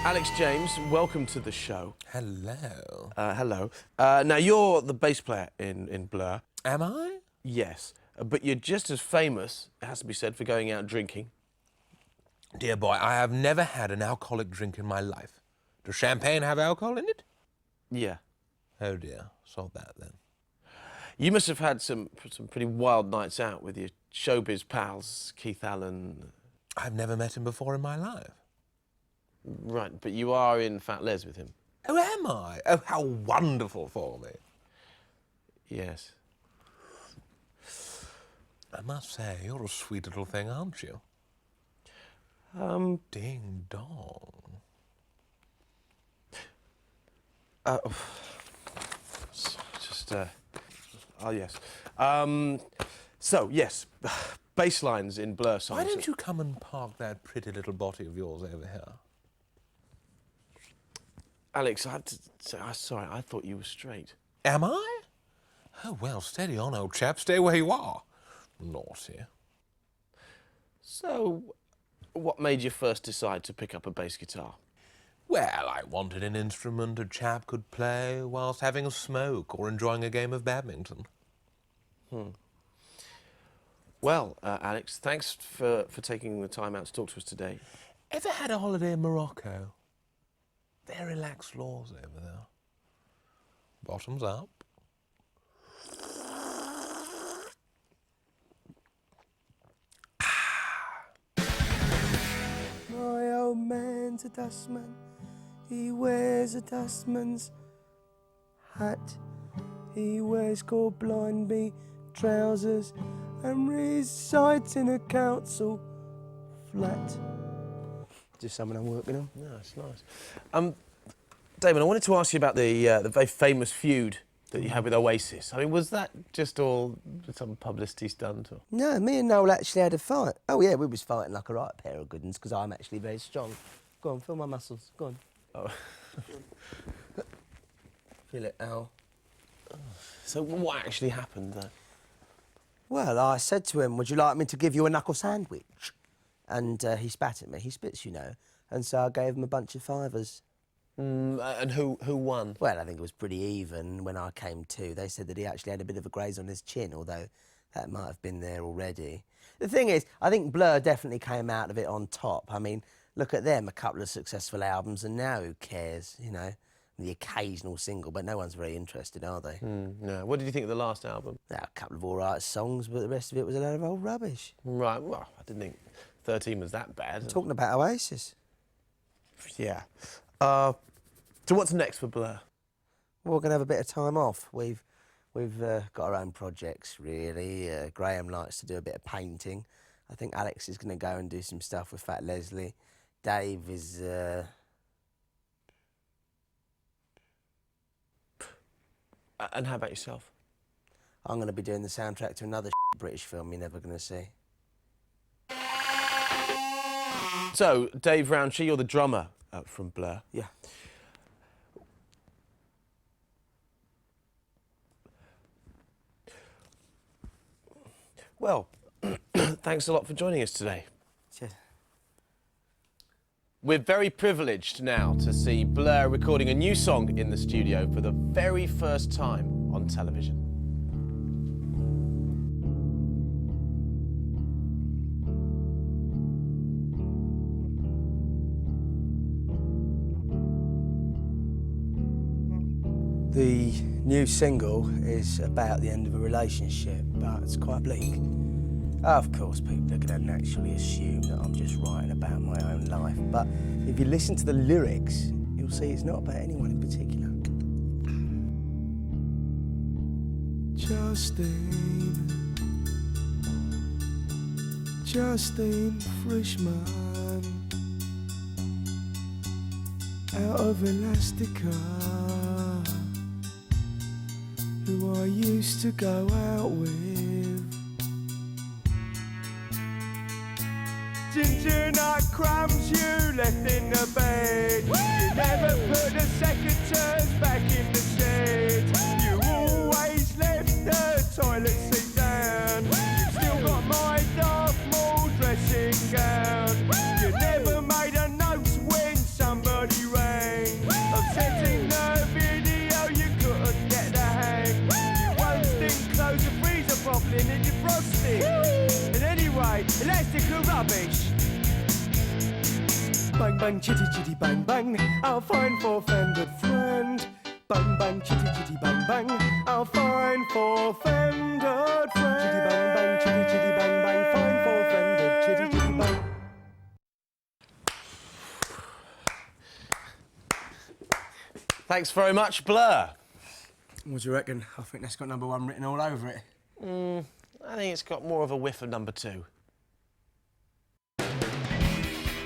Alex James, welcome to the show. Hello. Hello. Now, you're the bass player in Blur. Am I? Yes. But you're just as famous, it has to be said, for going out drinking. Dear boy, I have never had an alcoholic drink in my life. Does champagne have alcohol in it? Yeah. Oh dear, solve that then. You must have had some pretty wild nights out with your showbiz pals, Keith Allen. I've never met him before in my life. Right, but you are in Fat Les with him. Oh, am I? Oh, how wonderful for me. Yes. I must say, you're a sweet little thing, aren't you? Ding dong. Oh, yes. So, yes, bass lines in Blur songs. Why don't you come and park that pretty little body of yours over here? Alex, I have to say, I'm sorry, I thought you were straight. Am I? Oh, well, steady on, old chap. Stay where you are. Naughty. So, what made you first decide to pick up a bass guitar? Well, I wanted an instrument a chap could play whilst having a smoke or enjoying a game of badminton. Well, Alex, thanks for taking the time out to talk to us today. Ever had a holiday in Morocco? Very lax laws over there. Bottoms up. My old man's a dustman. He wears a dustman's hat. He wears gold blind bee trousers and resides in a council flat. Just something I'm working on. Yeah, it's nice. Damon, I wanted to ask you about the very famous feud that you had with Oasis. I mean, was that just all some publicity stunt? Or? No, me and Noel actually had a fight. Oh yeah, we was fighting like a right pair of good uns because I'm actually very strong. Go on, feel my muscles. Go on. Oh. Feel it, Al. So what actually happened there? Well, I said to him, would you like me to give you a knuckle sandwich? And he spat at me. He spits, you know. And so I gave him a bunch of fivers. And who won? Well, I think it was pretty even when I came to. They said that he actually had a bit of a graze on his chin, although that might have been there already. The thing is, I think Blur definitely came out of it on top. I mean, look at them, a couple of successful albums, and now who cares, you know? The occasional single, but no one's very interested, are they? No. What did you think of the last album? There are a couple of all right songs, but the rest of it was a load of old rubbish. Right, well, I didn't think 13 was that bad. Talking about Oasis. Yeah. So what's next for Blur? Well, we're going to have a bit of time off. We've got our own projects, really. Graham likes to do a bit of painting. I think Alex is going to go and do some stuff with Fat Leslie. Dave is... And how about yourself? I'm going to be doing the soundtrack to another British film you're never going to see. So, Dave Rowntree, you're the drummer from Blur. Yeah. Well, thanks a lot for joining us today. Cheers. We're very privileged now to see Blur recording a new song in the studio for the very first time on television. The new single is about the end of a relationship, but it's quite bleak. Of course, people are going to naturally assume that I'm just writing about my own life, but if you listen to the lyrics, you'll see it's not about anyone in particular. Justine Frischman, out of Elastica, who I used to go out with. Ginger nut crumbs you left in the bed. You never put the secateurs back in the shed. You always left the toilet seat down. You still got my Darth Maul dressing gown. You never made a note when somebody mate, elastic rubbish. Bang, bang, chitty, chitty, bang, bang, our fine four-fended friend. Bang, bang, chitty, chitty, bang, bang, our fine four-fended friend. Chitty, bang, bang, chitty, chitty, bang, bang, fine four-fended, chitty, chitty, bang. Thanks very much, Blur. What do you reckon? I think that's got #1 written all over it. I think it's got more of a whiff of #2.